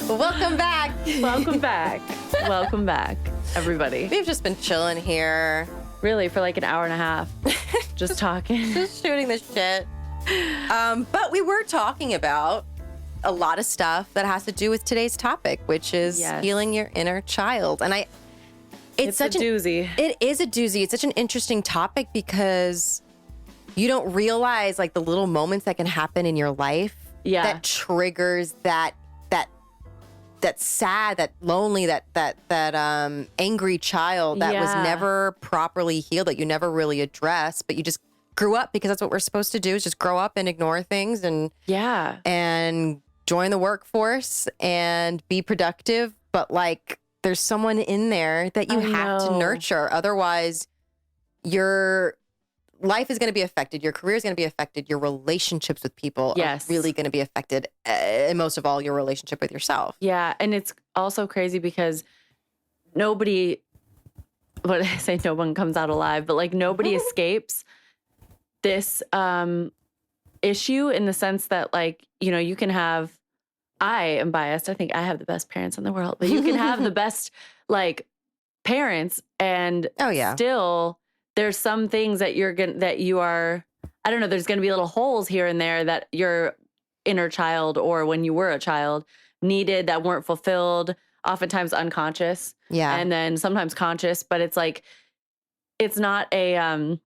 Welcome back. Welcome back. Welcome back, everybody. We've just been chilling here. Really, for like an hour and a half. Just talking. Just shooting the shit. But we were talking about a lot of stuff that has to do with today's topic, which is healing your inner child. And it's such a doozy. It is a doozy. It's such an interesting topic because you don't realize like the little moments that can happen in your life that triggers that sad, that lonely, that angry child that was never properly healed, that you never really addressed, but you just grew up because that's what we're supposed to do, is just grow up and ignore things and join the workforce and be productive. But like there's someone in there that you have to nurture. Otherwise, your life is going to be affected. Your career is going to be affected. Your relationships with people are really going to be affected. And most of all, your relationship with yourself. Yeah. And it's also crazy because no one comes out alive, but like nobody escapes this issue in the sense that like, you know, you can have, I am biased. I think I have the best parents in the world, but you can have the best like parents and still there's some things that I don't know, there's going to be little holes here and there that your inner child or when you were a child needed that weren't fulfilled, oftentimes unconscious. Yeah. And then sometimes conscious, but it's like, it's not and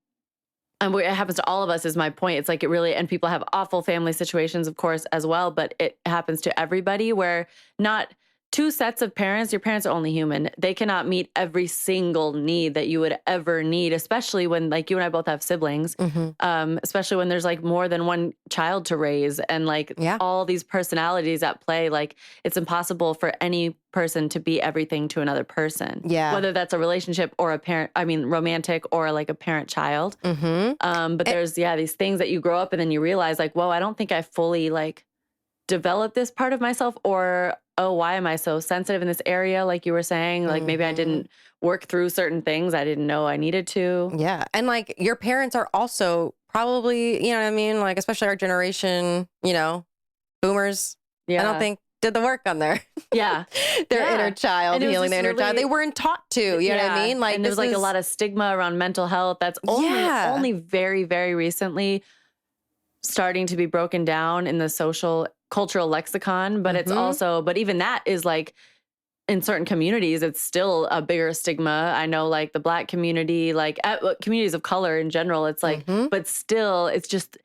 it happens to all of us is my point. It's like and people have awful family situations, of course, as well, but it happens to everybody where not two sets of parents, your parents are only human. They cannot meet every single need that you would ever need, especially when like you and I both have siblings, especially when there's like more than one child to raise and like all these personalities at play. Like it's impossible for any person to be everything to another person. Yeah. Whether that's a relationship or romantic or like a parent-child. But there's, these things that you grow up and then you realize like, whoa, I don't think I fully like developed this part of myself, or why am I so sensitive in this area? Like you were saying, like maybe I didn't work through certain things I didn't know I needed to. Yeah. And like your parents are also probably, you know what I mean? Like, especially our generation, you know, boomers, I don't think did the work on their inner child, healing their inner child. They weren't taught to, you know what I mean? Like and there's like a lot of stigma around mental health. That's only very, very recently starting to be broken down in the cultural lexicon, but it's also, but even that is like in certain communities, it's still a bigger stigma. I know like the Black community, like communities of color in general, it's like, but still it's just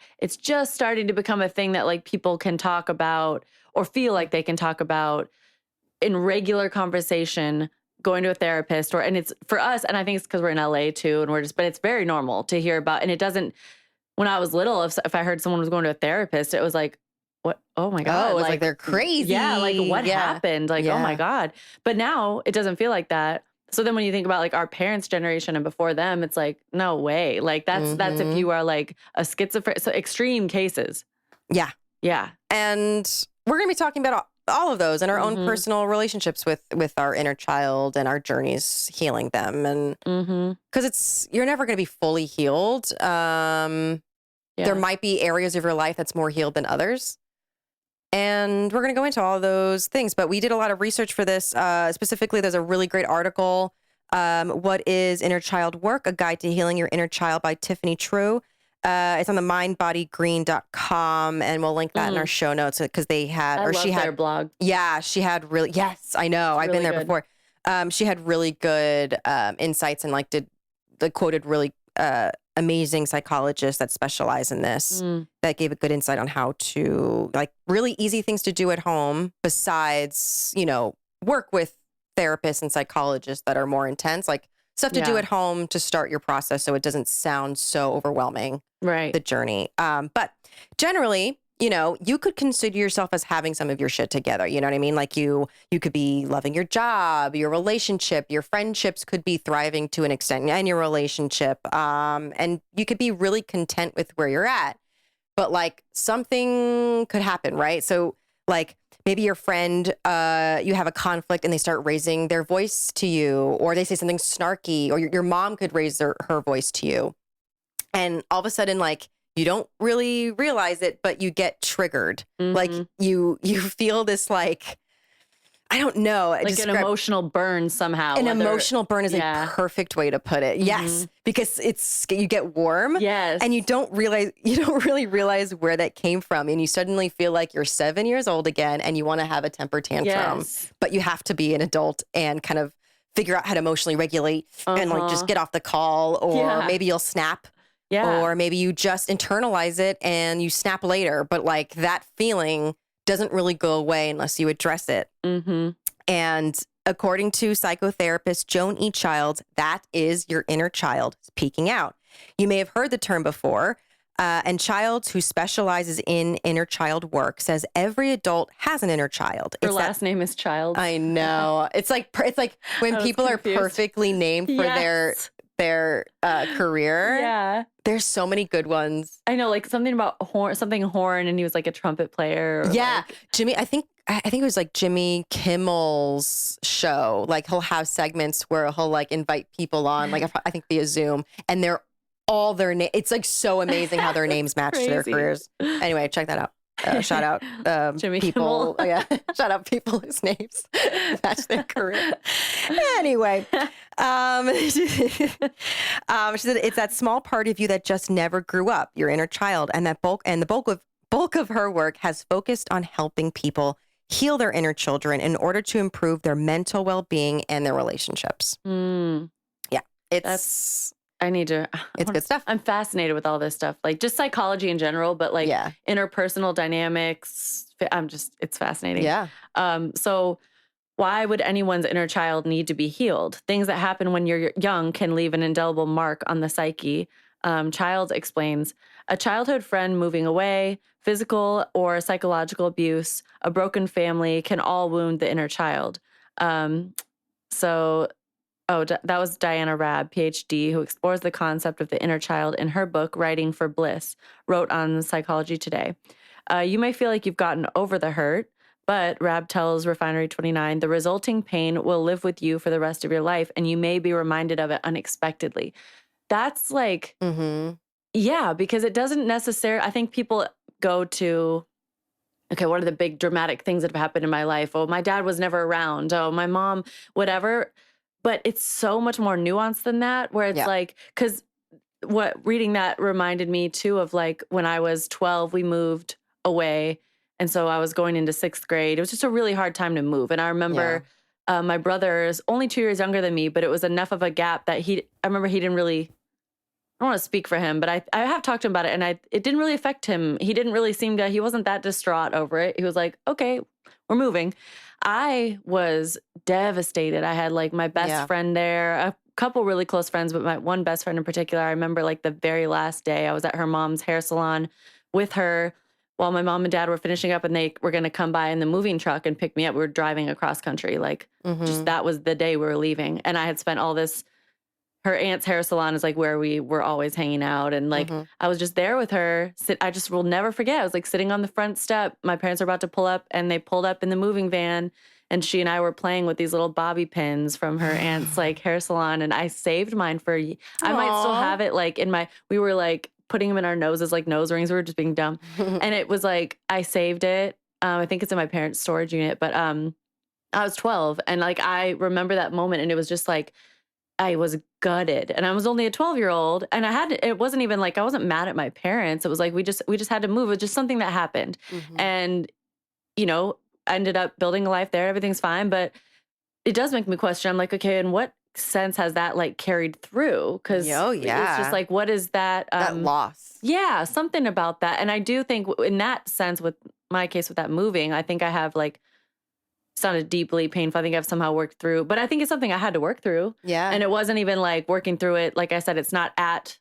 starting to become a thing that like people can talk about or feel like they can talk about in regular conversation, going to a therapist and it's for us. And I think it's because we're in LA too. And but it's very normal to hear about, and it doesn't, when I was little, if I heard someone was going to a therapist, it was like, what? Oh my God. Oh, it's like they're crazy. Yeah. Like what happened? Like, oh my God. But now it doesn't feel like that. So then when you think about like our parents' generation and before them, it's like, no way. Like that's if you are like a schizophrenic, so extreme cases. Yeah. Yeah. And we're going to be talking about all of those and our own personal relationships with our inner child and our journeys healing them. And because you're never going to be fully healed. There might be areas of your life that's more healed than others. And we're going to go into all those things. But we did a lot of research for this. Specifically, there's a really great article, What is Inner Child Work? A Guide to Healing Your Inner Child by Tiffany Trieu. It's on the mindbodygreen.com, and we'll link that in our show notes because she had their blog. Yeah, she had I know. I've been there before. She had really good insights and quoted really amazing psychologists that specialize in this that gave a good insight on how to like really easy things to do at home besides, you know, work with therapists and psychologists that are more intense, like stuff to do at home to start your process so it doesn't sound so overwhelming, the journey. But generally, you know, you could consider yourself as having some of your shit together. You know what I mean? Like you could be loving your job, your relationship, your friendships could be thriving to an extent, and your relationship. And you could be really content with where you're at. But like something could happen, right? So like maybe your friend, you have a conflict and they start raising their voice to you, or they say something snarky, or your mom could raise her voice to you. And all of a sudden, like, you don't really realize it, but you get triggered. Like you feel this like I don't know. Like an emotional burn somehow. An emotional burn is a perfect way to put it. Yes, because you get warm. Yes. And you don't really realize where that came from. And you suddenly feel like you're 7 years old again and you want to have a temper tantrum. Yes. But you have to be an adult and kind of figure out how to emotionally regulate and like just get off the call, or maybe you'll snap. Yeah. Or maybe you just internalize it and you snap later. But like that feeling doesn't really go away unless you address it. Mm-hmm. And according to psychotherapist Joan E. Childs, that is your inner child peeking out. You may have heard the term before. And Childs, who specializes in inner child work, says every adult has an inner child. Her last name is Childs. I know. It's like when people are perfectly named for their career. Yeah. There's so many good ones. I know, like something about horn, and he was like a trumpet player. Yeah. Jimmy, I think it was like Jimmy Kimmel's show. Like he'll have segments where he'll like invite people on, like I think via Zoom, and they're all their name. It's like so amazing how their names match to their careers. Anyway, check that out. Shout out Jimmy people. Oh, yeah. Shout out people whose names match their career. Anyway, she said it's that small part of you that just never grew up, your inner child, and the bulk of her work has focused on helping people heal their inner children in order to improve their mental well-being and their relationships. Yeah, it's good stuff. I'm fascinated with all this stuff, like just psychology in general, but like interpersonal dynamics. It's fascinating. Yeah. So why would anyone's inner child need to be healed? Things that happen when you're young can leave an indelible mark on the psyche. Childs explains, a childhood friend moving away, physical or psychological abuse, a broken family can all wound the inner child. That was Diana Rabb, PhD, who explores the concept of the inner child in her book, Writing for Bliss, wrote on Psychology Today. You may feel like you've gotten over the hurt, but Rabb tells Refinery 29, the resulting pain will live with you for the rest of your life, and you may be reminded of it unexpectedly. That's like, because it doesn't necessarily, I think people go to, okay, what are the big dramatic things that have happened in my life? Oh, my dad was never around. Oh, my mom, whatever. But it's so much more nuanced than that, where it's like, because reading that reminded me too of like when I was 12, we moved away. And so I was going into 6th grade. It was just a really hard time to move. And I remember my brother is only 2 years younger than me, but it was enough of a gap that I remember he didn't really, I don't want to speak for him, but I have talked to him about it, and it didn't really affect him. He didn't really he wasn't that distraught over it. He was like, okay, we're moving. I was devastated. I had like my best friend there, a couple really close friends, but my one best friend in particular, I remember like the very last day I was at her mom's hair salon with her while my mom and dad were finishing up, and they were going to come by in the moving truck and pick me up. We were driving across country. Like just that was the day we were leaving. And I had spent all this, her aunt's hair salon is like where we were always hanging out. And like, I was just there with her. I just will never forget. I was like sitting on the front step. My parents were about to pull up, and they pulled up in the moving van, and she and I were playing with these little bobby pins from her aunt's like hair salon. And I saved mine I might still have it like we were like putting them in our noses, like nose rings. We were just being dumb. And it was like, I saved it. I think it's in my parents' storage unit, but I was 12, and like, I remember that moment, and it was just like, I was gutted, and I was only a 12-year-old, and it wasn't even like, I wasn't mad at my parents. It was like, we just had to move. It was just something that happened. And, I ended up building a life there. Everything's fine, but it does make me question. I'm like, okay, in what sense has that like carried through? Cause it's just like, what is that? That loss. Yeah. Something about that. And I do think in that sense, with my case, with that moving, I think I have like, sounded deeply painful. I think I've somehow worked through, but I think it's something I had to work through. Yeah. And it wasn't even like working through it. Like I said, it's not at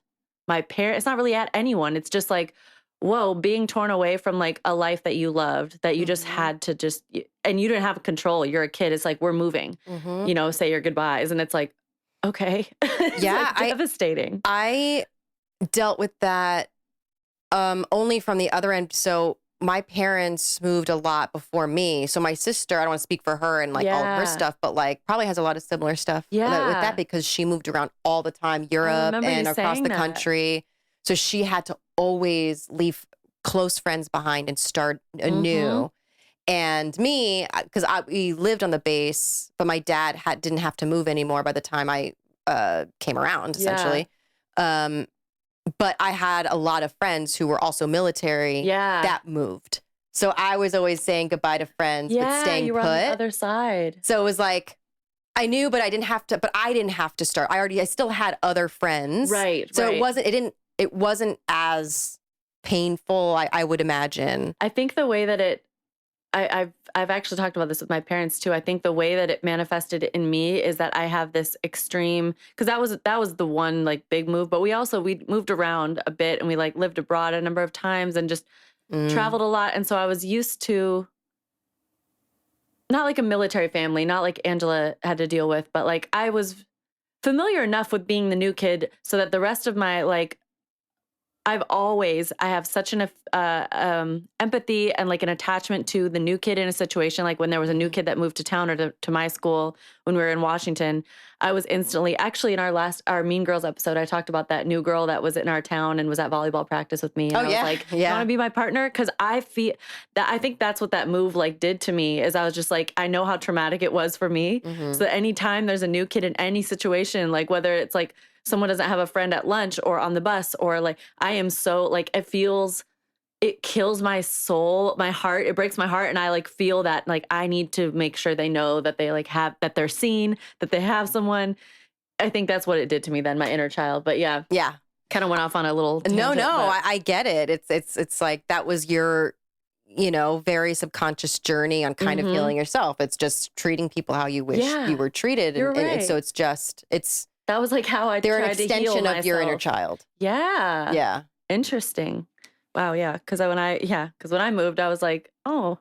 my parents. It's not really at anyone. It's just like, whoa, being torn away from like a life that you loved, that you just had to and you didn't have control. You're a kid. It's like, we're moving, say your goodbyes. And it's like, okay. It's like devastating. I dealt with that only from the other end. So my parents moved a lot before me. So my sister, I don't want to speak for her and like all of her stuff, but like probably has a lot of similar stuff with that, because she moved around all the time, Europe and across the country. So she had to always leave close friends behind and start anew. And me, because we lived on the base, but my dad didn't have to move anymore by the time I came around, essentially. But I had a lot of friends who were also military that moved. So I was always saying goodbye to friends, but staying you were put. on the other side. So it was like, I knew, but I didn't have to start. I still had other friends. Right. So it wasn't as painful, I would imagine. I think the way that I've actually talked about this with my parents too. I think the way that it manifested in me is that I have this extreme, because that was the one like big move, but we moved around a bit and we like lived abroad a number of times and just traveled a lot. And so I was used to not like a military family, not like Angela had to deal with, but like I was familiar enough with being the new kid so that the rest of my like I have such an empathy and like an attachment to the new kid in a situation. Like when there was a new kid that moved to town or to my school when we were in Washington, I was instantly, actually in our Mean Girls episode, I talked about that new girl that was in our town and was at volleyball practice with me. And I was like, you want to be my partner? Cause I think that's what that move like did to me is I was just like, I know how traumatic it was for me. Mm-hmm. So anytime there's a new kid in any situation, like whether it's like, someone doesn't have a friend at lunch or on the bus or like, I am so like, it kills my soul, my heart, it breaks my heart. And I like feel that like, I need to make sure they know that they like that they're seen, that they have someone. I think that's what it did to me then, my inner child. But yeah. Kind of went off on a little tangent, I get it. It's like, that was your, very subconscious journey on kind of healing yourself. It's just treating people how you wish you were treated. And so that was like how I tried to heal myself. They're an extension of your inner child. Yeah. Yeah. Interesting. Wow. Yeah. Because when I moved, I was like, oh,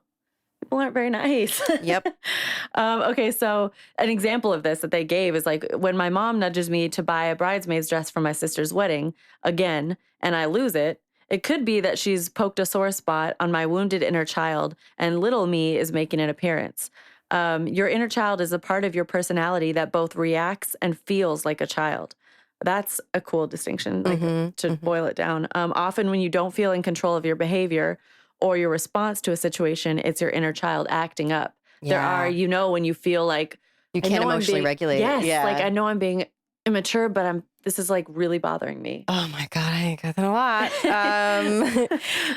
people aren't very nice. Yep. Okay. So an example of this that they gave is like when my mom nudges me to buy a bridesmaid's dress for my sister's wedding again, and I lose it. It could be that she's poked a sore spot on my wounded inner child and little me is making an appearance. Your inner child is a part of your personality that both reacts and feels like a child. That's a cool distinction, to boil it down. Often when you don't feel in control of your behavior or your response to a situation, it's your inner child acting up. Yeah. There are, when you feel like you can't emotionally regulate. Yes. Yeah. Like I know I'm being immature, but this is like really bothering me. Oh my God, I got that a lot.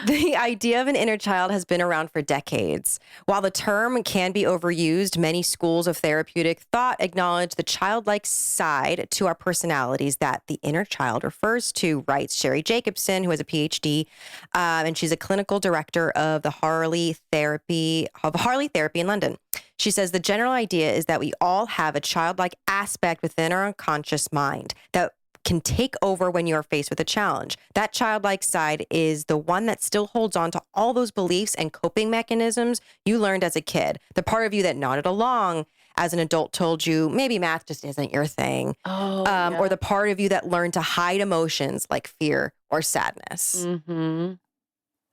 The idea of an inner child has been around for decades. While the term can be overused, many schools of therapeutic thought acknowledge the childlike side to our personalities that the inner child refers to, writes Sherry Jacobson, who has a PhD, and she's a clinical director of the Harley Therapy in London. She says the general idea is that we all have a childlike aspect within our unconscious mind that can take over when you're faced with a challenge. That childlike side is the one that still holds on to all those beliefs and coping mechanisms you learned as a kid. The part of you that nodded along as an adult told you maybe math just isn't your thing. Or the part of you that learned to hide emotions like fear or sadness. Mm-hmm.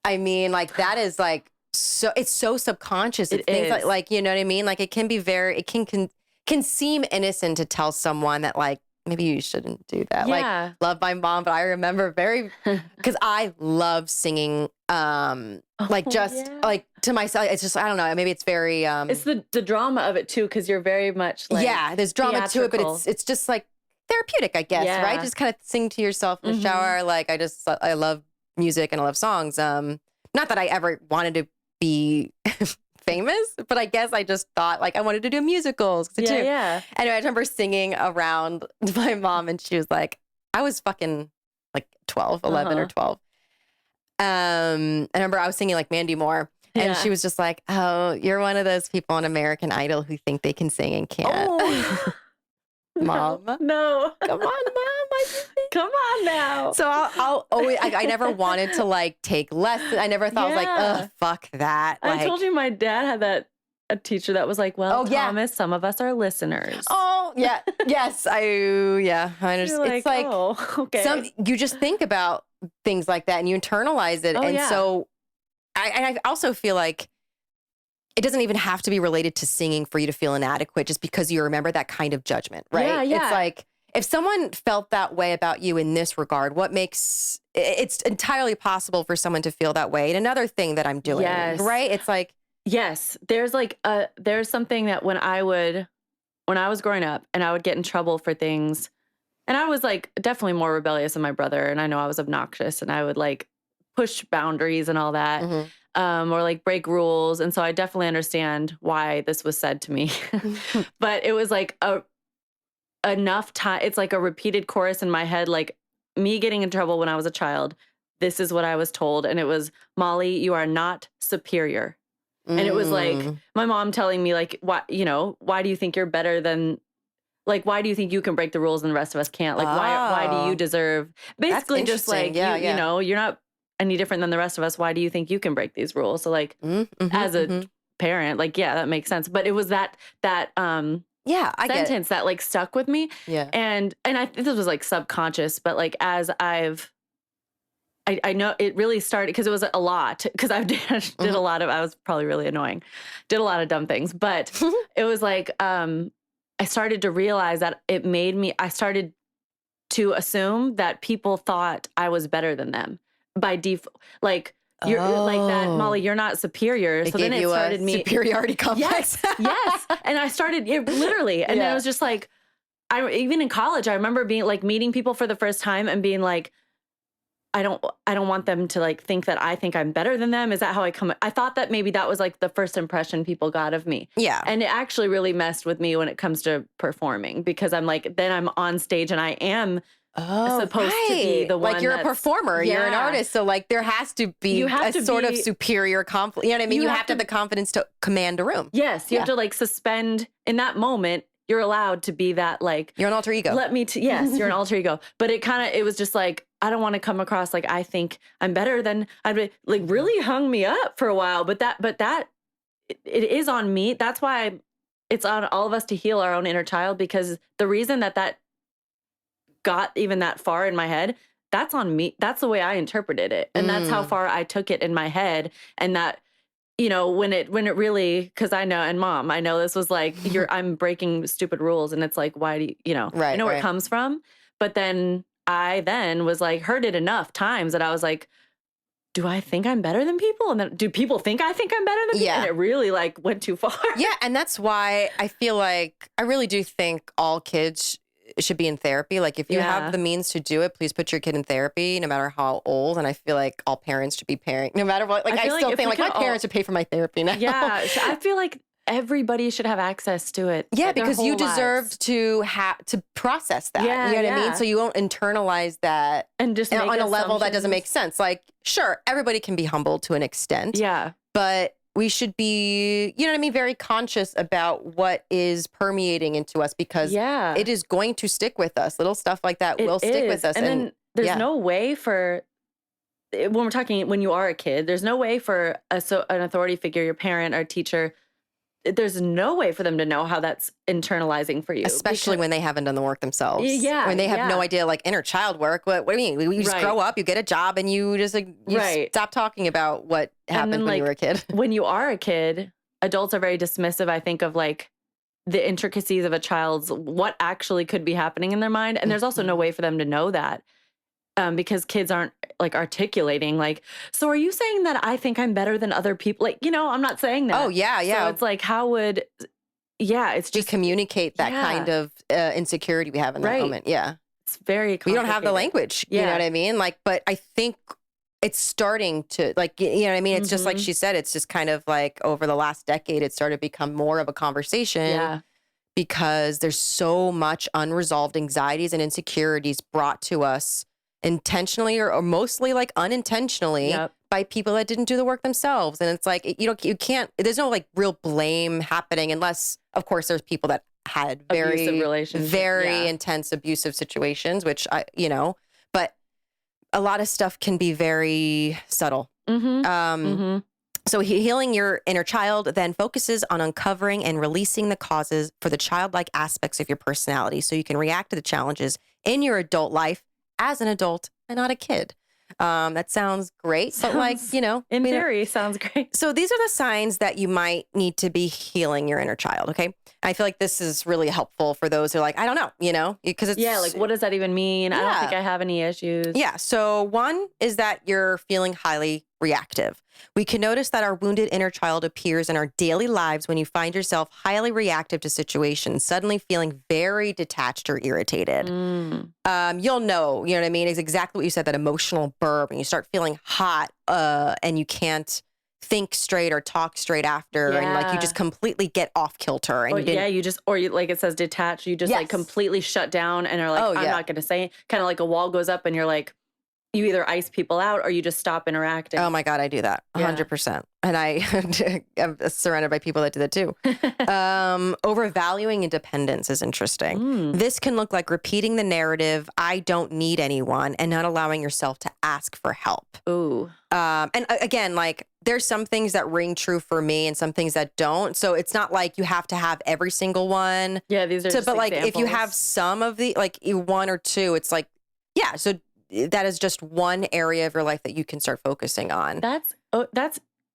I mean, like that is like, so it's so subconscious. It's things like, you know what I mean? Like it can be it can seem innocent to tell someone that like, maybe you shouldn't do that. Yeah. Like love my mom, but I remember because I love singing, like to myself. It's just, I don't know. Maybe it's very, it's the drama of it too. Cause you're very much like, there's drama to it, but it's just like therapeutic, I guess. Yeah. Right. Just kind of sing to yourself in the shower. Like I love music and I love songs. Not that I ever wanted to be famous, but I guess I just thought like I wanted to do musicals too. Yeah. Anyway, I remember singing around my mom and she was like, I was fucking like 11 or 12. I remember I was singing like Mandy Moore and she was just like, oh, you're one of those people on American Idol who think they can sing and can't. Oh. Mom. No. Come on, Mom. Come on now. So I'll always, I never wanted to like take lessons. I never thought I was like, oh, fuck that. I told you my dad had a teacher that was like, well, Thomas, some of us are listeners. Oh, yeah. Yes. I understand. It's like, okay. You just think about things like that and you internalize it. So I also feel like it doesn't even have to be related to singing for you to feel inadequate just because you remember that kind of judgment, right? Yeah. It's like, if someone felt that way about you in this regard, it's entirely possible for someone to feel that way in another thing that I'm doing, right? It's like, Yes. There's something that when I was growing up and I would get in trouble for things, and I was like definitely more rebellious than my brother, and I know I was obnoxious and I would like push boundaries and all that, Mm-hmm. or like break rules. And so I definitely understand why this was said to me. But it was like enough time. It's like a repeated chorus in my head, like me getting in trouble when I was a child. This is what I was told. And it was, Molly, you are not superior. And it was like my mom telling me like, why do you think you're better than, like, why do you think you can break the rules and the rest of us can't? Like, why do you deserve, basically just like, you're not any different than the rest of us. Why do you think you can break these rules? So like as a parent, like, yeah, that makes sense. But it was that I sentence that like stuck with me. Yeah. And I think this was like subconscious, but like as I know it really started because it was a lot, because I did a lot of, I was probably really annoying, did a lot of dumb things, but it was like, I started to realize that I started to assume that people thought I was better than them by default. Like, you're like that, Molly, you're not superior. So then it started me superiority complex. Yes. And I started literally, and then it was just like, even in college, I remember being like meeting people for the first time and being like, I don't want them to like think that I think I'm better than them. Is that how I come? I thought that maybe that was like the first impression people got of me. Yeah. And it actually really messed with me when it comes to performing, because I'm like, then I'm on stage and I am supposed to be the one. Like, you're a performer, you're an artist. So like there has to be a sort of superior confidence. You know what I mean? You have to have the confidence to command a room. Yes. You have to like suspend in that moment. You're allowed to be that, like, you're an alter ego. Yes, you're an alter ego. But it was just like, I don't want to come across like I think I'm better than, like really hung me up for a while. But it is on me. That's why it's on all of us to heal our own inner child, because the reason that got even that far in my head, that's on me. That's the way I interpreted it. And that's how far I took it in my head. And that, when it really, because I know, and Mom, I know this was like, I'm breaking stupid rules, and it's like, why do you, right, I know where it comes from. But then I was like, heard it enough times that I was like, do I think I'm better than people? And then do people think I think I'm better than people? And it really like went too far. Yeah. And that's why I feel like, I really do think all kids should be in therapy. Like, if you have the means to do it, please put your kid in therapy, no matter how old. And I feel like all parents should be no matter what. Like, I still think like my parents should pay for my therapy now. Yeah. So I feel like everybody should have access to it. Yeah, because you deserve to process that. Yeah, you know what I mean? So you won't internalize that and just on a level that doesn't make sense. Like, sure, everybody can be humble to an extent. Yeah. But we should be, you know what I mean, very conscious about what is permeating into us, because it is going to stick with us. Little stuff like that will stick with us. And then there's no way for, when you are a kid, there's no way for an authority figure, your parent or teacher, there's no way for them to know how that's internalizing for you. Especially when they haven't done the work themselves. Yeah. When they have no idea, like, inner child work. What do you mean? You just grow up, you get a job, and you just like, stop talking about what happened when you were a kid. When you are a kid, adults are very dismissive, I think, of like the intricacies of a child's, what actually could be happening in their mind. And there's also no way for them to know that. Because kids aren't like articulating, like, so are you saying that I think I'm better than other people? Like, I'm not saying that. Oh, yeah, yeah. So it's like, how would, it's just. We communicate that kind of insecurity we have in that moment. Yeah. It's very complicated. We don't have the language. You know what I mean? Like, but I think it's starting to, like, you know what I mean? It's just like she said, it's just kind of like over the last decade, it started to become more of a conversation. Yeah. Because there's so much unresolved anxieties and insecurities brought to us intentionally or mostly like unintentionally by people that didn't do the work themselves. And it's like, you can't, there's no like real blame happening unless, of course, there's people that had very intense abusive situations, which but a lot of stuff can be very subtle. So healing your inner child then focuses on uncovering and releasing the causes for the childlike aspects of your personality, so you can react to the challenges in your adult life as an adult and not a kid. That sounds great, but like, in theory, sounds great. So these are the signs that you might need to be healing your inner child. Okay. I feel like this is really helpful for those who are like, I don't know, because it's like, what does that even mean? I don't think I have any issues. Yeah. So one is that you're feeling highly reactive. We can notice that our wounded inner child appears in our daily lives when you find yourself highly reactive to situations, suddenly feeling very detached or irritated. You'll know what I mean? It's exactly what you said, that emotional burp, and you start feeling hot and you can't think straight or talk straight after. And like you just completely get off kilter. And like it says detach, you just like completely shut down and are like, I'm not going to say, kind of like a wall goes up and you're like, you either ice people out or you just stop interacting. Oh my God, I do that 100%. And I'm surrounded by people that do that too. Overvaluing independence is interesting. This can look like repeating the narrative, I don't need anyone, and not allowing yourself to ask for help. Ooh. And again, like there's some things that ring true for me and some things that don't. So it's not like you have to have every single one. Yeah, these are just but like examples. if you have some of the, like one or two, it's like, so that is just one area of your life that you can start focusing on. That's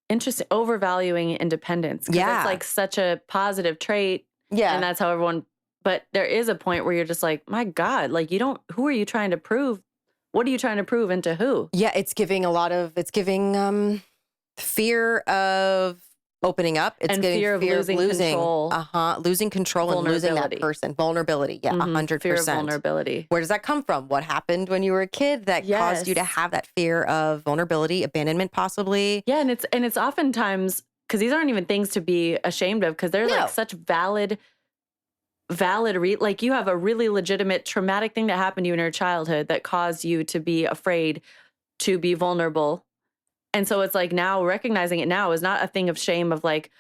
interesting. Overvaluing independence. Yeah. It's like such a positive trait. Yeah. And that's how everyone, but there is a point where you're just like, my God, like who are you trying to prove? What are you trying to prove and to who? Yeah. It's giving fear of opening up. It's and giving fear of losing control. Losing control and losing that person. Vulnerability. Yeah, 100%. Fear of vulnerability. Where does that come from? What happened when you were a kid that caused you to have that fear of vulnerability, abandonment possibly? Yeah, and it's oftentimes, because these aren't even things to be ashamed of, because they're like such valid, like you have a really legitimate traumatic thing that happened to you in your childhood that caused you to be afraid to be vulnerable. And so it's like now recognizing it now is not a thing of shame of like,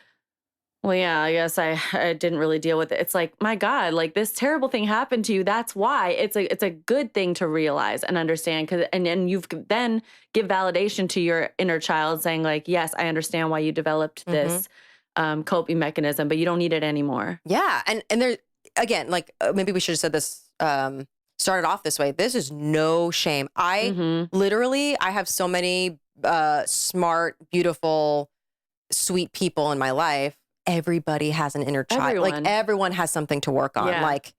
well, yeah, I guess I didn't really deal with it. It's like, my God, like this terrible thing happened to you. That's why it's a good thing to realize and understand. And then you've then give validation to your inner child saying like, yes, I understand why you developed this coping mechanism, but you don't need it anymore. Yeah. And there, again, like maybe we should have said this, started off this way. This is no shame. I have so many smart, beautiful, sweet people in my life. Everybody has an inner child. Like everyone has something to work on. Yeah. Like,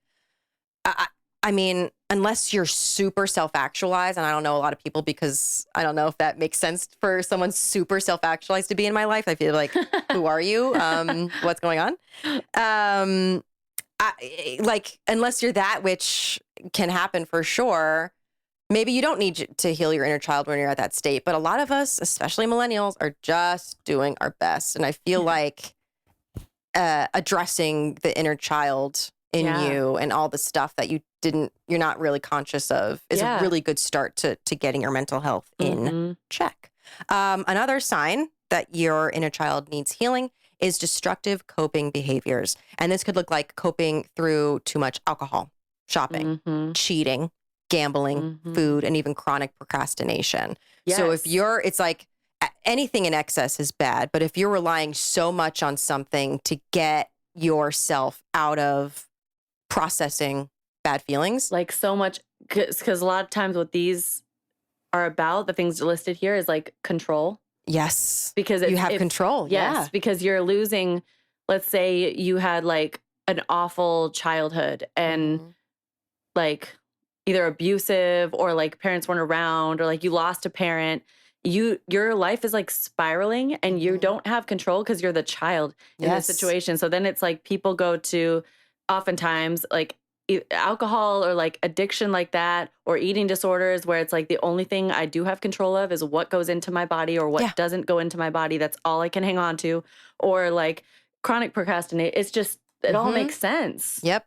I mean, unless you're super self-actualized, and I don't know a lot of people because I don't know if that makes sense for someone super self-actualized to be in my life. I feel like, who are you? What's going on? Like, unless you're that, which can happen for sure. Maybe you don't need to heal your inner child when you're at that state. But a lot of us, especially millennials, are just doing our best. And I feel like addressing the inner child in you and all the stuff that you're not really conscious of is a really good start to getting your mental health in check. Another sign that your inner child needs healing is destructive coping behaviors. And this could look like coping through too much alcohol, shopping, cheating, gambling, food, and even chronic procrastination. Yes. So it's like anything in excess is bad, but if you're relying so much on something to get yourself out of processing bad feelings. Like so much, because a lot of times what these are about, the things listed here, is like control. Yes. Because you have control. Yes, because you're losing, let's say you had like an awful childhood and like either abusive or like parents weren't around or like you lost a parent. Your life is like spiraling and you don't have control because you're the child in this situation. So then it's like people go to oftentimes like alcohol or like addiction like that or eating disorders where it's like the only thing I do have control of is what goes into my body or what doesn't go into my body. That's all I can hang on to. Or like chronic procrastinate. It's just, it all makes sense. Yep.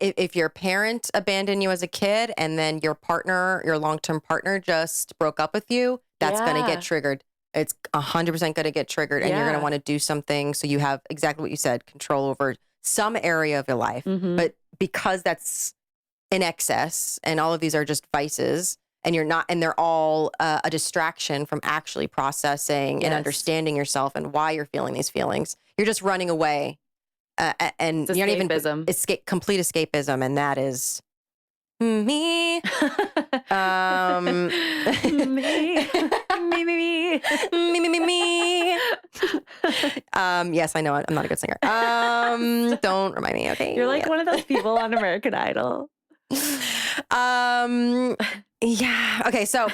If your parent abandoned you as a kid and then your long-term partner just broke up with you, that's going to get triggered. It's 100% going to get triggered and you're going to want to do something. So you have exactly what you said, control over some area of your life. But because that's in excess and all of these are just vices and they're all a distraction from actually processing and understanding yourself and why you're feeling these feelings, you're just running away. And you're not even complete escapism, and that is me. me. Yes, I know. I'm not a good singer. Don't remind me. Okay, you're like one of those people on American Idol. Yeah. Okay. So,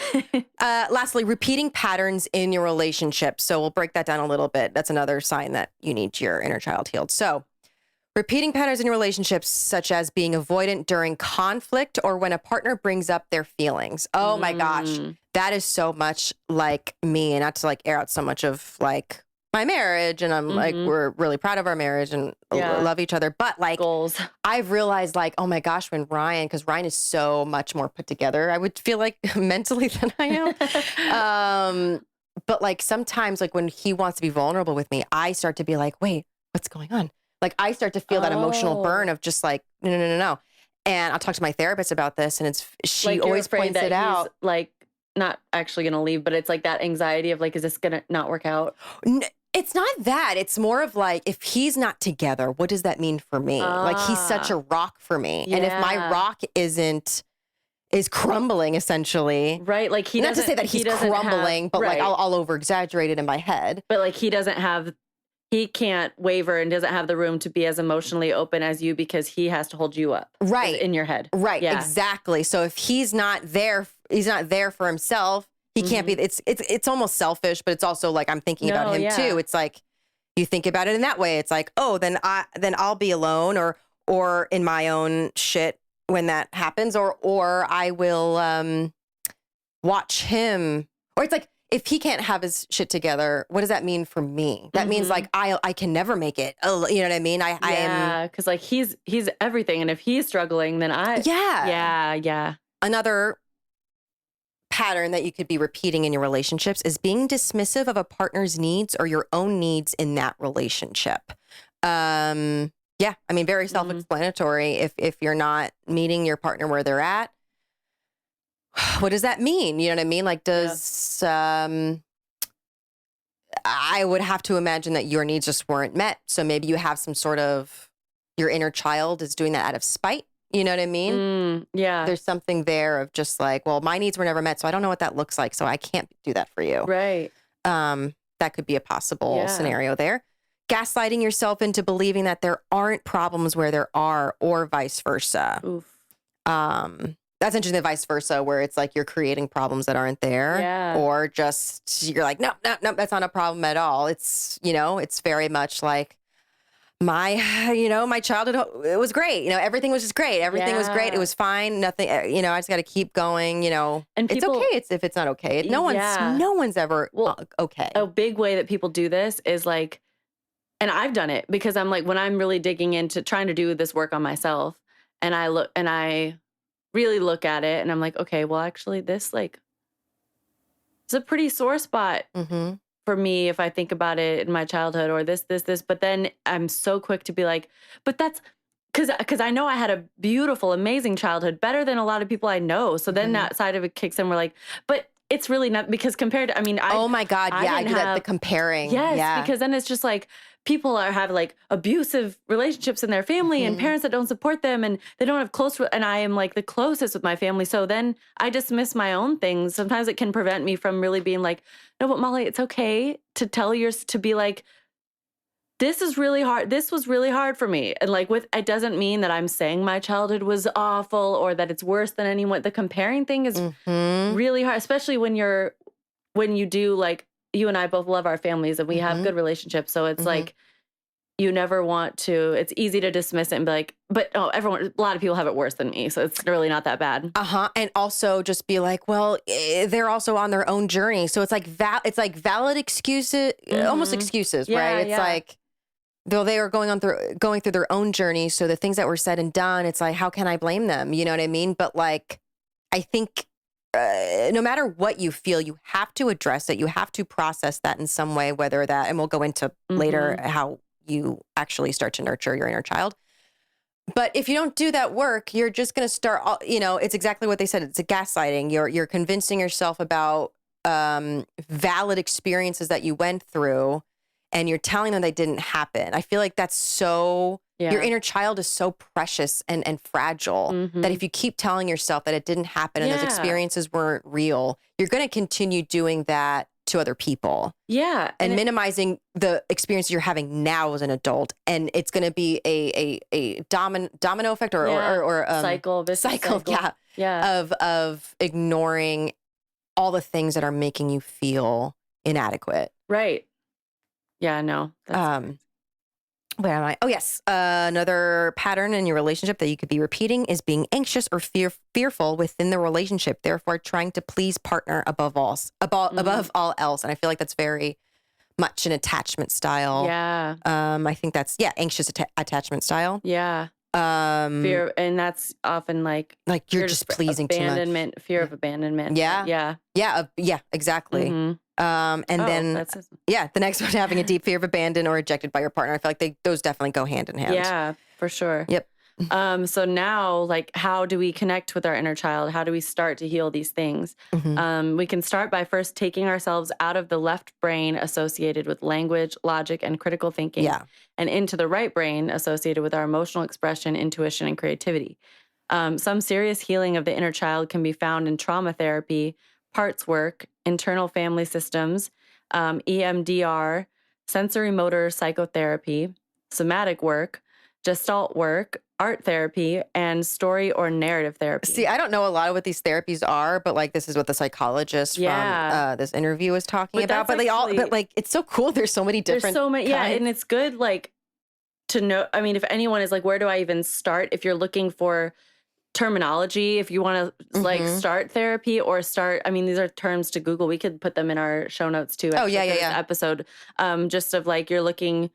lastly, repeating patterns in your relationship. So we'll break that down a little bit. That's another sign that you need your inner child healed. So, repeating patterns in your relationships, such as being avoidant during conflict or when a partner brings up their feelings. Oh my gosh, that is so much like me. And not to like air out so much of like my marriage. And I'm like, we're really proud of our marriage and love each other. But like, goals. I've realized like, oh my gosh, when Ryan, because Ryan is so much more put together, I would feel like mentally than I am. But like sometimes like when he wants to be vulnerable with me, I start to be like, wait, what's going on? Like I start to feel that emotional burn of just like, no. And I'll talk to my therapist about this and she like always points it out. Like not actually going to leave, but it's like that anxiety of like, is this going to not work out? It's not that. It's more of like, if he's not together, what does that mean for me? Like he's such a rock for me. Yeah. And if my rock is crumbling essentially. Right. Like not to say that he's crumbling, but like I'll over exaggerate it in my head. But like he can't waver and doesn't have the room to be as emotionally open as you because he has to hold you up. Right. In your head. Right. Yeah. Exactly. So if he's not there for himself, he can't be, it's almost selfish, but it's also like, I'm thinking about him too. It's like, you think about it in that way. It's like, oh, then I'll be alone or in my own shit when that happens, or I will, watch him, or it's like, if he can't have his shit together, what does that mean for me? That means like I can never make it. Oh, you know what I mean? I am, because like he's everything, and if he's struggling, then yeah. Another pattern that you could be repeating in your relationships is being dismissive of a partner's needs or your own needs in that relationship. Yeah, I mean, very self-explanatory. If you're not meeting your partner where they're at, what does that mean? You know what I mean? Like, I would have to imagine that your needs just weren't met. So maybe you have some sort of, your inner child is doing that out of spite. You know what I mean? Yeah. There's something there of just like, well, my needs were never met, so I don't know what that looks like. So I can't do that for you. Right. That could be a possible scenario there. Gaslighting yourself into believing that there aren't problems where there are, or vice versa. Oof. That's interesting, the vice versa, where it's like you're creating problems that aren't there. Yeah. Or just, you're like, no, that's not a problem at all. It's, it's very much like my childhood, it was great. Everything was just great. Everything was great. It was fine. Nothing, I just got to keep going, And people, it's okay if it's not okay. No one's ever okay. A big way that people do this is like, and I've done it because I'm like, when I'm really digging into trying to do this work on myself, and I really look at it and I'm like, okay, well, actually this like, it's a pretty sore spot for me if I think about it in my childhood, or this. But then I'm so quick to be like, but that's because I know I had a beautiful, amazing childhood, better than a lot of people I know. So then that side of it kicks in. We're like, but it's really not, because compared to, oh my God. I do that, the comparing. Yes. Yeah. Because then it's just like, people have like abusive relationships in their family and parents that don't support them, and they don't have and I am like the closest with my family. So then I dismiss my own things. Sometimes it can prevent me from really being like, no, but Molly, it's okay to tell to be like, this is really hard. This was really hard for me. And like it doesn't mean that I'm saying my childhood was awful or that it's worse than anyone. The comparing thing is really hard, especially when you do, like, you and I both love our families and we have good relationships. So it's like, you never want to, it's easy to dismiss it and be like, but a lot of people have it worse than me. So it's really not that bad. And also just be like, well, they're also on their own journey. So it's like, valid excuses, almost excuses, right? It's like, though they are going through their own journey. So the things that were said and done, it's like, how can I blame them? You know what I mean? But like, I think, no matter what you feel, you have to address it. You have to process that in some way, whether that, and we'll go into later how you actually start to nurture your inner child. But if you don't do that work, you're just going to start, it's exactly what they said. It's a gaslighting. You're convincing yourself about valid experiences that you went through, and you're telling them they didn't happen. I feel like that's so, your inner child is so precious and fragile that if you keep telling yourself that it didn't happen and those experiences weren't real, you're going to continue doing that to other people. Yeah. And minimizing the experience you're having now as an adult. And it's going to be a domino effect or cycle. Yeah. Yeah. of ignoring all the things that are making you feel inadequate. Right. Yeah, no. Where am I? Oh, yes. Another pattern in your relationship that you could be repeating is being anxious or fearful within the relationship, therefore trying to please partner above all else. And I feel like that's very much an attachment style. Yeah. I think that's, anxious attachment style. Yeah. Fear, and that's often like you're just pleasing too much. Fear of abandonment. Yeah. Yeah, exactly. And then the next one, having a deep fear of abandoned or rejected by your partner. I feel like those definitely go hand in hand. Yeah, for sure. Yep. So now, like, how do we connect with our inner child? How do we start to heal these things? We can start by first taking ourselves out of the left brain associated with language, logic, and critical thinking, and into the right brain associated with our emotional expression, intuition, and creativity. Some serious healing of the inner child can be found in trauma therapy, parts work, internal family systems, EMDR, sensory motor psychotherapy, somatic work, gestalt work, art therapy, and story or narrative therapy. See, I don't know a lot of what these therapies are, but like this is what the psychologist from this interview was talking about. But it's so cool. There's so many different. There's so many, and it's good like to know. I mean, if anyone is like, where do I even start? If you're looking for terminology, if you want to like start therapy or start, I mean, these are terms to Google. We could put them in our show notes too. Episode, just of like you're looking.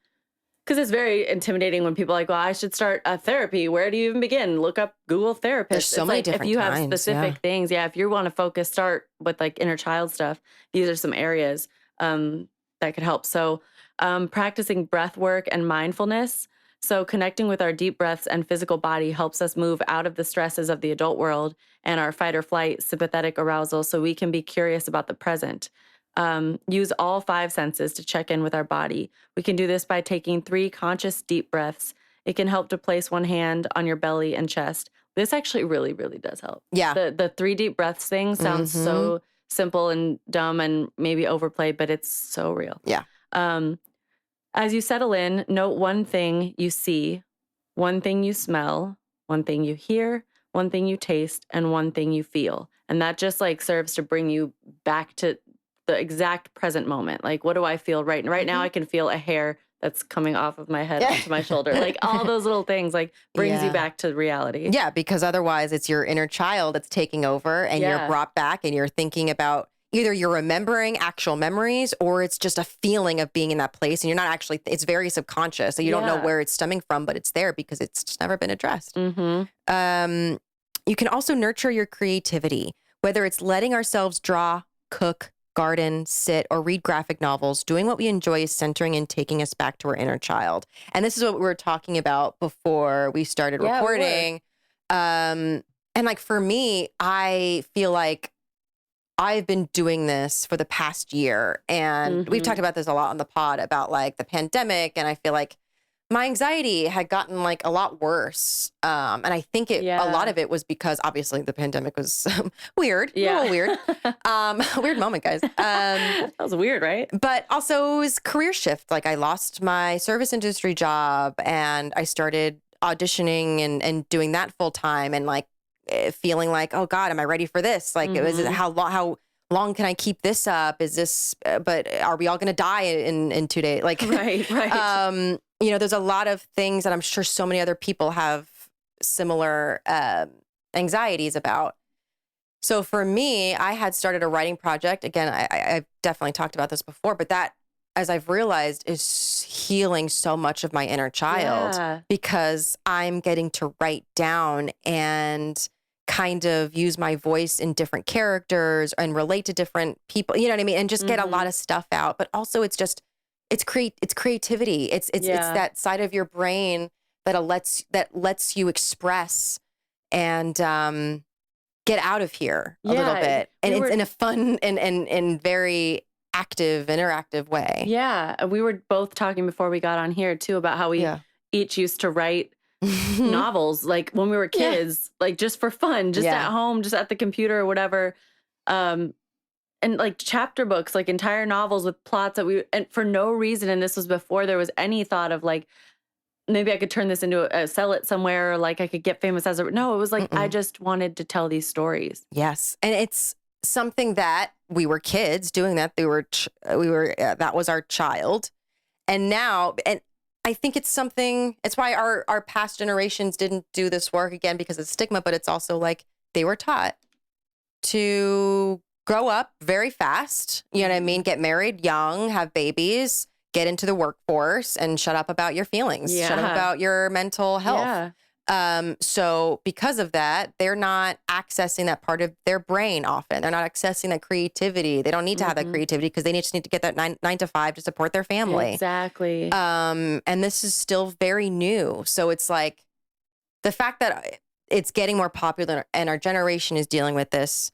Because it's very intimidating when people are like, well, I should start a therapy. Where do you even begin? Look up Google therapist. There's so many different If you kinds, have specific things, if you want to focus, start with like inner child stuff. These are some areas that could help. So practicing breath work and mindfulness. So connecting with our deep breaths and physical body helps us move out of the stresses of the adult world and our fight or flight, sympathetic arousal, so we can be curious about the present. Use all 5 senses to check in with our body. We can do this by taking 3 conscious deep breaths. It can help to place one hand on your belly and chest. This actually really, really does help. Yeah. The 3 deep breaths thing sounds so simple and dumb and maybe overplayed, but it's so real. Yeah. As you settle in, note one thing you see, one thing you smell, one thing you hear, one thing you taste, and one thing you feel. And that just like serves to bring you back to the exact present moment. Like, what do I feel right now? I can feel a hair that's coming off of my head onto my shoulder. Like all those little things like brings you back to reality. Yeah, because otherwise it's your inner child that's taking over and you're brought back and you're thinking about either you're remembering actual memories or it's just a feeling of being in that place and you're not actually, it's very subconscious. So you don't know where it's stemming from, but it's there because it's just never been addressed. You can also nurture your creativity, whether it's letting ourselves draw, cook, garden, sit, or read graphic novels. Doing what we enjoy is centering and taking us back to our inner child. And this is what we were talking about before we started recording. And like for me, I feel like I've been doing this for the past year. And we've talked about this a lot on the pod about like the pandemic. And I feel like my anxiety had gotten like a lot worse. And I think a lot of it was because obviously the pandemic was weird, a little weird. Weird moment, guys. That was weird, right? But also it was career shift. Like I lost my service industry job and I started auditioning and doing that full time and like feeling like, oh God, am I ready for this? Like how long can I keep this up? Is this, but are we all going to die in 2 days? Like, right. You know, there's a lot of things that I'm sure so many other people have similar anxieties about. So for me, I had started a writing project. Again, I've definitely talked about this before, but that, as I've realized, is healing so much of my inner child because I'm getting to write down and kind of use my voice in different characters and relate to different people, you know what I mean? And just get a lot of stuff out. But also it's creativity. It's that side of your brain that lets you express and get out of here a little bit. And it's in a fun and very active, interactive way. Yeah. We were both talking before we got on here too about how we each used to write novels like when we were kids, like just for fun, just at home, just at the computer or whatever. And like chapter books, like entire novels with plots that and for no reason. And this was before there was any thought of like maybe I could turn this into sell it somewhere, or like I could get famous as a, no, it was like, I just wanted to tell these stories. Yes. And it's something that we were kids doing that. That was our child. And now, and I think it's why our past generations didn't do this work again because of stigma, but it's also like they were taught to grow up very fast. You know what I mean? Get married young, have babies, get into the workforce, and shut up about your feelings, shut up about your mental health. So because of that, they're not accessing that part of their brain often. They're not accessing that creativity. They don't need to have that creativity because they just need to get that nine to five to support their family. Exactly. And this is still very new. So it's like the fact that it's getting more popular and our generation is dealing with this.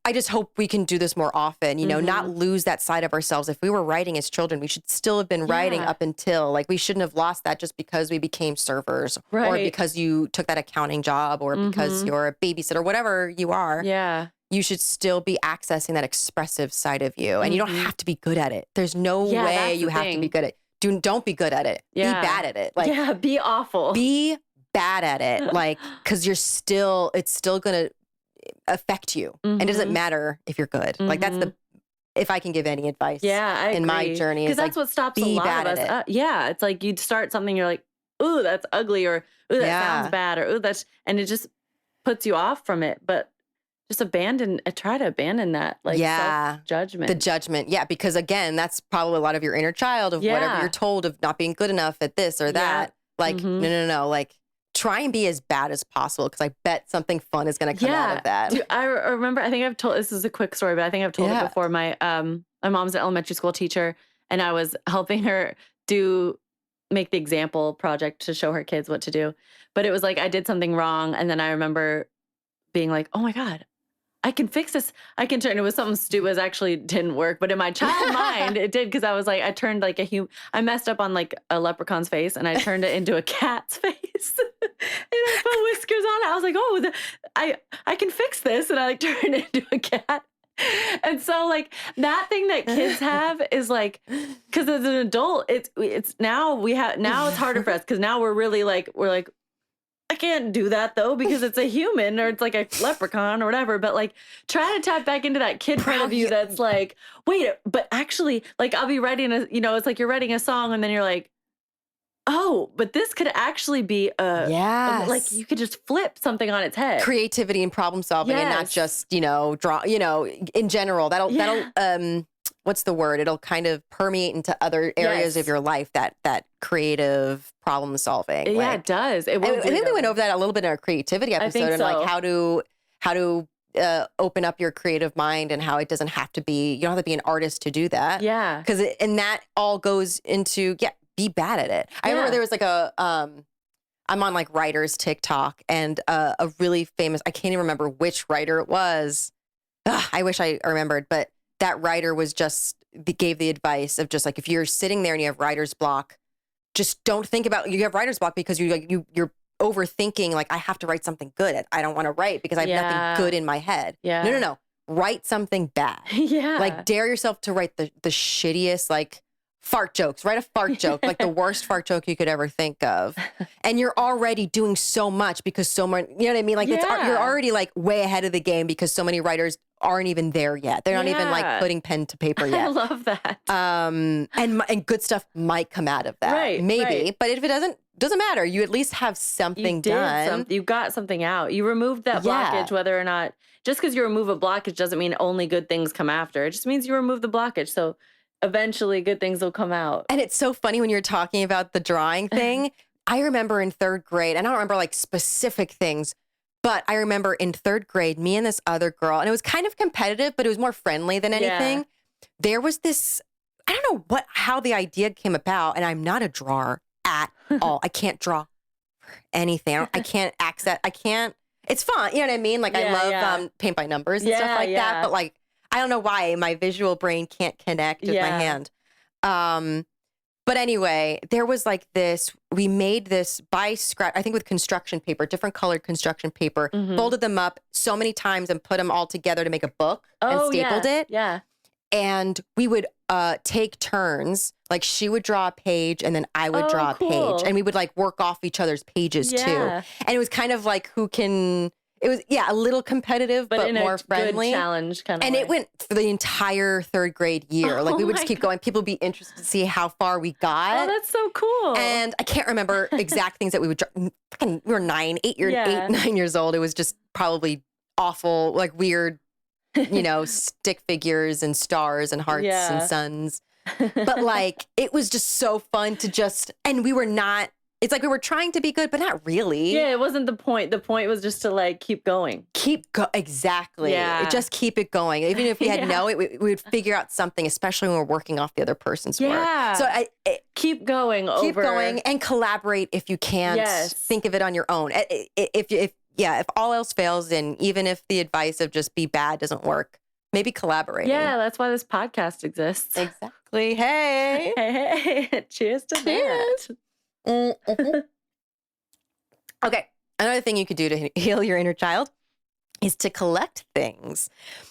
I just hope we can do this more often, not lose that side of ourselves. If we were writing as children, we should still have been writing up until, like, we shouldn't have lost that just because we became servers or because you took that accounting job or because you're a babysitter, whatever you are. Yeah. You should still be accessing that expressive side of you. And you don't have to be good at it. There's no way you have to be good at it. Don't be good at it. Yeah. Be bad at it. Like, be awful. Be bad at it. Like, because it's still going to affect you. And it doesn't matter if you're good. Like, that's if I can give any advice in my journey. Because that's what stops a lot of us. It's like you'd start something, you're like, ooh, that's ugly, or ooh, that sounds bad, or ooh, and it just puts you off from it. But just try to abandon that, like, self-judgment. The judgment. Yeah. Because again, that's probably a lot of your inner child of whatever you're told of not being good enough at this or that. Like, no. Like, try and be as bad as possible, because I bet something fun is going to come out of that. Dude, I remember, I think I've told, this is a quick story, but I think I've told it before. My mom's an elementary school teacher, and I was helping her make the example project to show her kids what to do. But it was like I did something wrong, and then I remember being like, oh my God, I can fix this. I can turn. It was something stupid. It actually didn't work, but in my child mind, it did, because I was like, I turned like I messed up on like a leprechaun's face, and I turned it into a cat's face, and I put whiskers on it. I was like, oh, I can fix this, and I like turned it into a cat. And so, like, that thing that kids have is like, because as an adult, it's now it's harder for us, because now we're like. I can't do that though, because it's a human, or it's like a leprechaun or whatever. But like, try to tap back into that kid part of you that's like, wait, but actually, like, I'll be writing it's like you're writing a song, and then you're like, oh, but this could actually be like, you could just flip something on its head. Creativity and problem solving, and not just draw. In general, that'll what's the word? It'll kind of permeate into other areas of your life, that creative problem solving. Yeah, it does. I think we went over that a little bit in our creativity episode, and like how to open up your creative mind, and how it doesn't have to be, you don't have to be an artist to do that. Yeah. Because and that all goes into, be bad at it. I remember there was like I'm on like writers TikTok, and a really famous, I can't even remember which writer it was. I wish I remembered, but that writer gave the advice of just like, if you're sitting there and you have writer's block, just don't think about, you have writer's block because you're overthinking, like, I have to write something good. I don't want to write because I have nothing good in my head. Yeah. No. Write something bad. Like, dare yourself to write the shittiest, like, fart jokes. Write a fart joke, like the worst fart joke you could ever think of. And you're already doing so much because so much, you know what I mean? Like, you're already like way ahead of the game, because so many writers aren't even there yet. They're not even like putting pen to paper yet. I love that. And good stuff might come out of that. Right. Maybe. Right. But if it doesn't matter. You at least have something done. You got something out. You removed that blockage, whether or not, just because you remove a blockage doesn't mean only good things come after. It just means you remove the blockage. So eventually good things will come out. And it's so funny when you're talking about the drawing thing. I remember in third grade, and I don't remember like specific things, but I remember in third grade, me and this other girl, and it was kind of competitive, but it was more friendly than anything. Yeah. There was this, I don't know how the idea came about, and I'm not a drawer at all. I can't draw anything. I can't access. It's fun. You know what I mean? Like, I love paint by numbers and stuff like that, but like, I don't know why my visual brain can't connect with my hand. But anyway, there was like this, we made this by scratch, I think with construction paper, different colored construction paper, folded them up so many times and put them all together to make a book and stapled it. Yeah. And we would take turns. Like she would draw a page and then I would draw a page, and we would like work off each other's pages too. And it was kind of like it was a little competitive, but more friendly. Good challenge kind of and way. It went for the entire third grade year. Like we would just keep going. People would be interested to see how far we got. Oh, that's so cool. And I can't remember exact things that we would draw. We were 9 years old. It was just probably awful, like weird, stick figures and stars and hearts and suns. But like, it was just so fun to and we were not, it's like we were trying to be good, but not really. Yeah, it wasn't the point. The point was just to like keep going. Exactly. Yeah. Just keep it going. Even if we had we would figure out something, especially when we're working off the other person's work. So keep going and collaborate if you can't. Yes. Think of it on your own. If all else fails, and even if the advice of just be bad doesn't work, maybe collaborate. Yeah, that's why this podcast exists. Exactly. Hey. Hey. Cheers to that. Mm-hmm. Okay. Another thing you could do to heal your inner child is to collect things.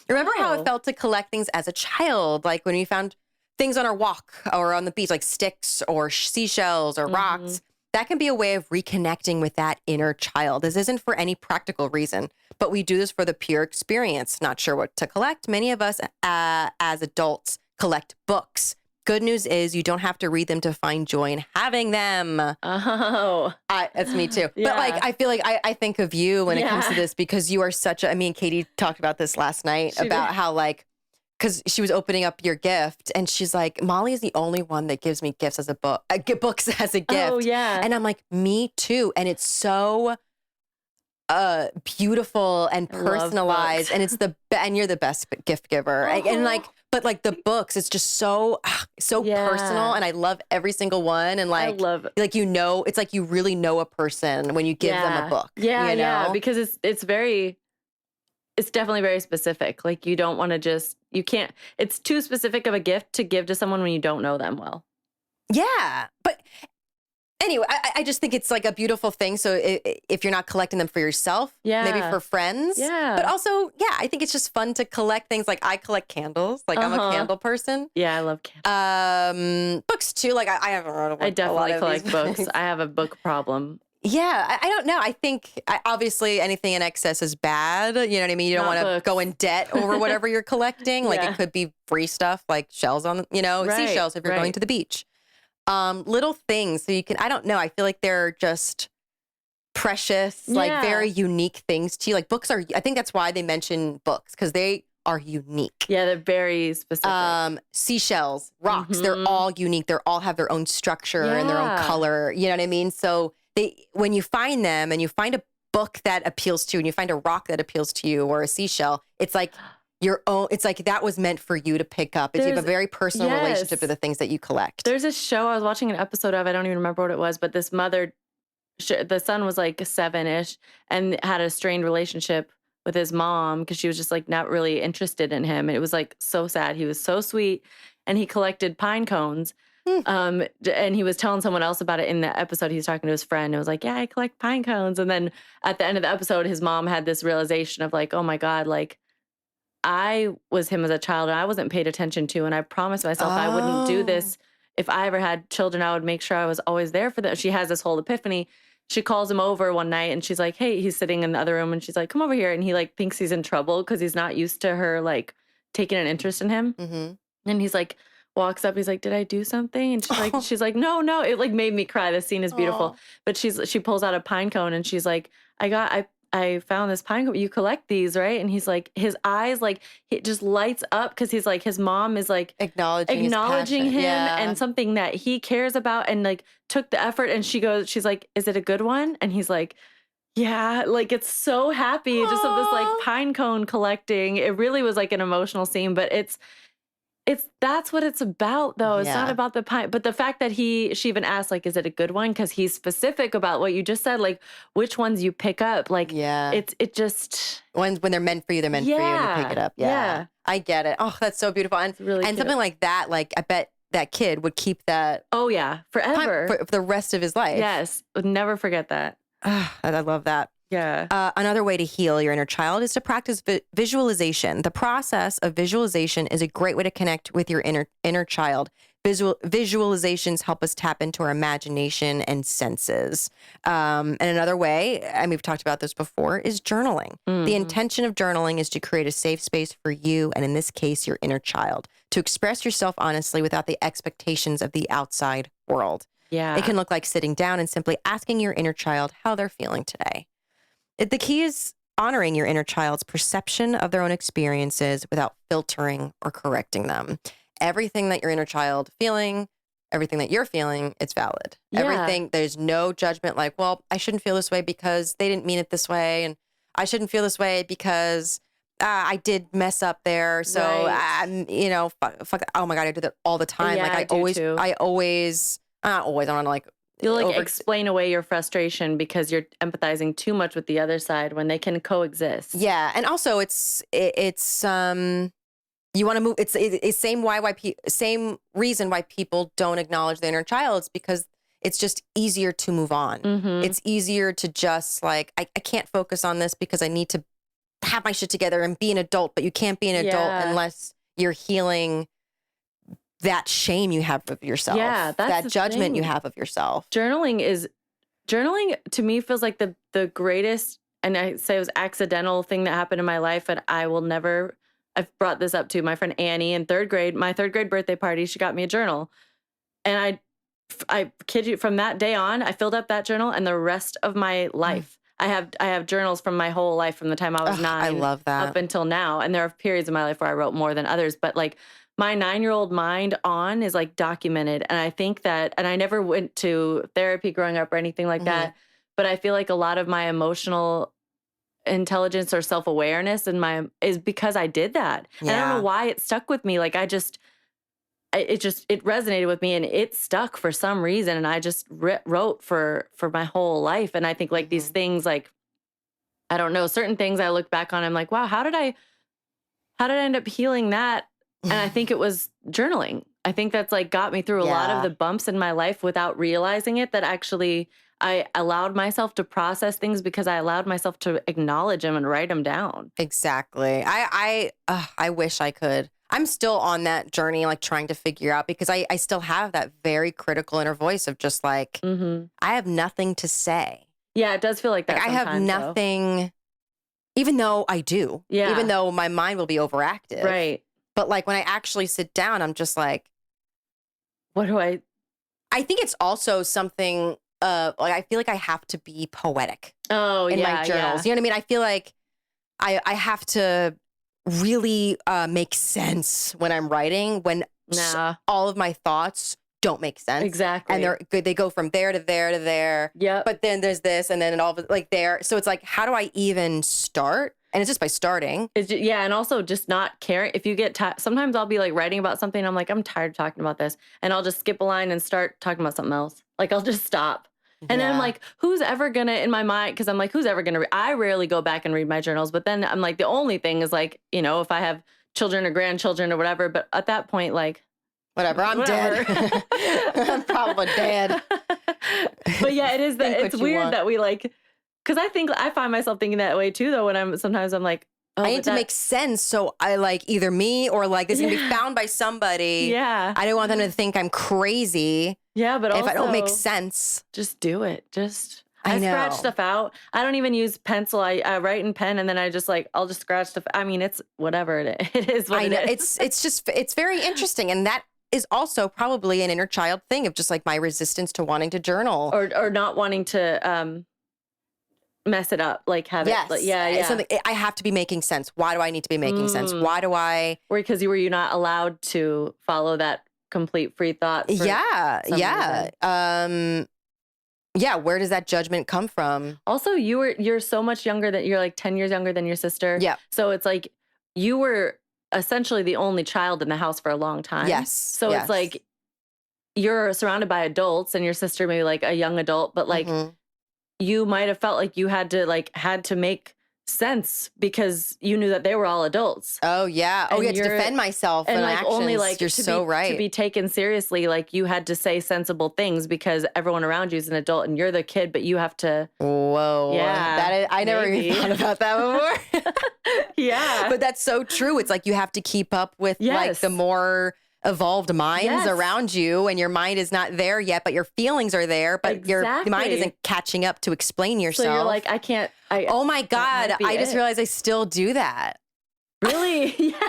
Remember how it felt to collect things as a child? Like when we found things on our walk or on the beach, like sticks or seashells or rocks. That can be a way of reconnecting with that inner child. This isn't for any practical reason, but we do this for the pure experience. Not sure what to collect. Many of us as adults collect books. Good news is you don't have to read them to find joy in having them. Oh. That's me too. Yeah. But like, I feel like I think of you when it comes to this because you are me and Katie talked about this last night about how like, because she was opening up your gift and she's like, Molly is the only one that gives me gifts as a book, books as a gift. Oh, yeah. And I'm like, me too. And it's so beautiful and personalized. And it's and you're the best gift giver. And like, but like the books, it's just so personal. And I love every single one. And like, I love it. Like, it's like you really know a person when you give them a book. Yeah. Because it's definitely very specific. Like you don't want to it's too specific of a gift to give to someone when you don't know them well. Yeah. But anyway, I just think it's like a beautiful thing. So if you're not collecting them for yourself, maybe for friends. Yeah. But also, I think it's just fun to collect things. Like I collect candles. Like I'm a candle person. Yeah, I love candles. Books too. Like I haven't read I definitely collect books. I have a book problem. Yeah, I don't know. I think obviously anything in excess is bad. You know what I mean? You don't want to go in debt over whatever you're collecting. Like it could be free stuff like shells on, seashells if you're going to the beach. Little things so you can, I don't know. I feel like they're just precious, like very unique things to you. Like books I think that's why they mention books because they are unique. Yeah, they're very specific. Seashells, rocks, they're all unique. They all have their own structure and their own color. You know what I mean? So when you find them and you find a book that appeals to you and you find a rock that appeals to you or a seashell, it's like your own, it's like that was meant for you to pick up. You have a very personal relationship to the things that you collect. There's a show I was watching an episode of, I don't even remember what it was, but this mother, the son was like 7-ish and had a strained relationship with his mom because she was just like not really interested in him. And it was like so sad. He was so sweet and he collected pine cones. And he was telling someone else about it in the episode. He was talking to his friend and was like, yeah, I collect pine cones. And then at the end of the episode, his mom had this realization of like, oh my God, like I was him as a child and I wasn't paid attention to. And I promised myself I wouldn't do this. If I ever had children, I would make sure I was always there for them. She has this whole epiphany. She calls him over one night and she's like, hey, he's sitting in the other room and she's like, come over here. And he like thinks he's in trouble because he's not used to her like taking an interest in him. And he's like, walks up, he's like, did I do something? And she's like, no. It like made me cry. This scene is beautiful. But she pulls out a pine cone and she's like, I found this pine cone. You collect these, right? And he's like, his eyes like it just lights up because he's like, his mom is like acknowledging him and something that he cares about and like took the effort. And she's like, is it a good one? And he's like, yeah, like it's so happy just of this like pine cone collecting. It really was like an emotional scene, but that's what it's about though. It's not about the pine, but the fact that she even asked like, is it a good one? Cause he's specific about what you just said, like which ones you pick up. Like it just. When they're meant for you, they're meant for you and you pick it up. Yeah. I get it. Oh, that's so beautiful. And, really and something like that, like I bet that kid would keep that. Oh yeah. Forever. For the rest of his life. Yes. Would never forget that. I love that. Yeah. Another way to heal your inner child is to practice visualization. The process of visualization is a great way to connect with your inner child. Visualizations help us tap into our imagination and senses. And another way, and we've talked about this before, is journaling. The intention of journaling is to create a safe space for you, and in this case, your inner child, to express yourself honestly without the expectations of the outside world. Yeah. It can look like sitting down and simply asking your inner child how they're feeling today. The key is honoring your inner child's perception of their own experiences without filtering or correcting them. Everything that your inner child feeling, everything that you're feeling, it's valid. Yeah. Everything, there's no judgment like, well, I shouldn't feel this way because they didn't mean it this way. And I shouldn't feel this way because I did mess up there. So, fuck, oh my God, I do that all the time. Yeah, like I don't want to like, you'll explain away your frustration because you're empathizing too much with the other side when they can coexist. Yeah. And also it's you want to move. It's same reason why people don't acknowledge the inner child. It's because it's just easier to move on. It's easier to just like, I can't focus on this because I need to have my shit together and be an adult, but you can't be an adult unless you're healing that shame you have of yourself. Yeah, that's that the judgment thing. you have of yourself. Journaling to me feels like the greatest, and I say it was accidental thing that happened in my life, and I've brought this up to my friend Annie in third grade, my third grade birthday party. She got me a journal, and I kid you, from that day on, I filled up that journal, and the rest of my life, I have journals from my whole life, from the time I was 9. I love that. Up until now, and there are periods in my life where I wrote more than others, but like my 9-year-old mind on is like documented, and I think that, and I never went to therapy growing up or anything like that, but I feel like a lot of my emotional intelligence or self-awareness is because I did that. Yeah. And I don't know why it stuck with me. Like it resonated with me, and it stuck for some reason. And I just wrote for my whole life. And I think like these things, like, I don't know, certain things I look back on, I'm like, wow, how did I end up healing that? And I think it was journaling. I think that's like got me through a lot of the bumps in my life without realizing it, that actually I allowed myself to process things because I allowed myself to acknowledge them and write them down. Exactly. I wish I could. I'm still on that journey, like trying to figure out, because I still have that very critical inner voice of just like, I have nothing to say. Yeah, it does feel like that. Like I have nothing, even though I do. Yeah. Even though my mind will be overactive. Right. But like when I actually sit down, I'm just like, what do I think it's also something like I feel like I have to be poetic in my journals. Yeah. You know what I mean? I feel like I have to really make sense when I'm writing, when all of my thoughts don't make sense. Exactly. And they go from there to there to there. Yeah. But then there's this, and then it all like there. So it's like, how do I even start? And it's just by starting. And also just not caring. If you get sometimes I'll be like writing about something, I'm like, I'm tired of talking about this. And I'll just skip a line and start talking about something else. Like I'll just stop. And then I'm like, who's ever gonna, in my mind, because I'm like, who's ever gonna I rarely go back and read my journals. But then I'm like, the only thing is like, you know, if I have children or grandchildren or whatever. But at that point, like, whatever, I'm dead. I'm probably dead. But yeah, it is that it's weird that we like, because I find myself thinking that way too, though, when sometimes I'm like, oh, I need to make sense. So I like either me or like this is going to be found by somebody. Yeah. I don't want them to think I'm crazy. Yeah. But if I don't make sense, just do it. I know. Scratch stuff out. I don't even use pencil. I write in pen, and then I'll just scratch stuff. I mean, it's whatever it is. What it is. It's very interesting. And that is also probably an inner child thing of just like my resistance to wanting to journal or not wanting to, mess it up, like have it. Like, yeah. Something, I have to be making sense. Why do I need to be making sense? Why do I? Because were you not allowed to follow that complete free thought? Yeah. Where does that judgment come from? Also, you're so much younger you're like 10 years younger than your sister. Yeah. So it's like you were essentially the only child in the house for a long time. Yes. So it's like you're surrounded by adults, and your sister maybe like a young adult, but like. You might have felt like you had to make sense because you knew that they were all adults. Oh yeah. Oh, you had to defend myself and in like actions. only like you're so right. To be taken seriously, like you had to say sensible things because everyone around you is an adult and you're the kid, but you have to. Whoa. Yeah. That is, I never even thought about that before. Yeah. But that's so true. It's like you have to keep up with like the more evolved minds around you, and your mind is not there yet, but your feelings are there, but your mind isn't catching up to explain yourself. So you're like, I can't. Oh my God. I just realized I still do that. Really? Yeah.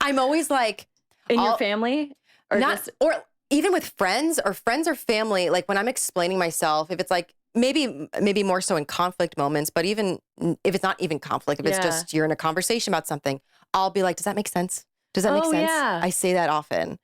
I'm always like. In your family? Or even with friends or family, like when I'm explaining myself, if it's like, maybe more so in conflict moments, but even if it's not even conflict, if it's just you're in a conversation about something, I'll be like, does that make sense? Does that make sense? Yeah. I say that often.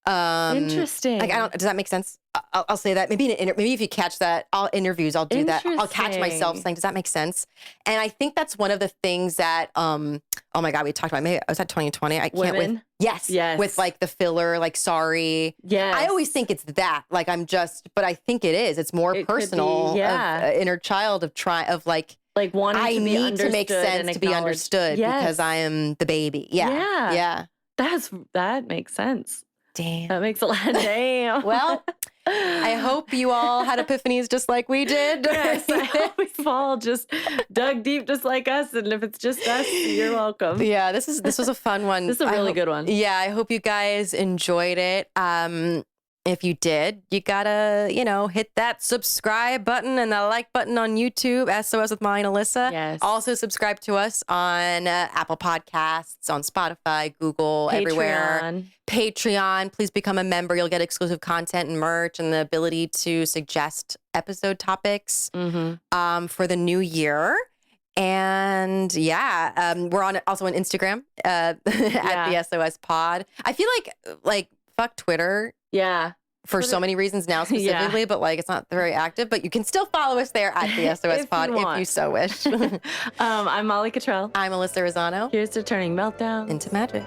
Interesting. Like, does that make sense? I'll say that. Maybe maybe if you catch that, I'll do that. I'll catch myself saying, does that make sense? And I think that's one of the things that, oh my God, we talked about, maybe I was at 2020. I can't with, yes. With like the filler, like, sorry. Yes. I always think it's that, like, but I think it is. It's more personal, inner child of like wanting I to be need to make sense to be understood because I am the baby. Yeah. Yeah. That makes sense. Damn. That makes a lot. Damn. Well, I hope you all had epiphanies just like we did. Yes, I hope we've all just dug deep just like us. And if it's just us, you're welcome. Yeah, this was a fun one. This is a really good one. Yeah, I hope you guys enjoyed it. If you did, you gotta, hit that subscribe button and the like button on YouTube, SOS with Molly and Alyssa. Yes. Also subscribe to us on Apple Podcasts, on Spotify, Google, everywhere. Patreon. Please become a member. You'll get exclusive content and merch and the ability to suggest episode topics for the new year. And we're also on Instagram at the SOS Pod. I feel like fuck Twitter. Yeah. For so many reasons now specifically, but like it's not very active, but you can still follow us there at the SOS Pod if you so wish. I'm Molly Cottrell. I'm Alyssa Rosano. Here's to turning meltdown into magic.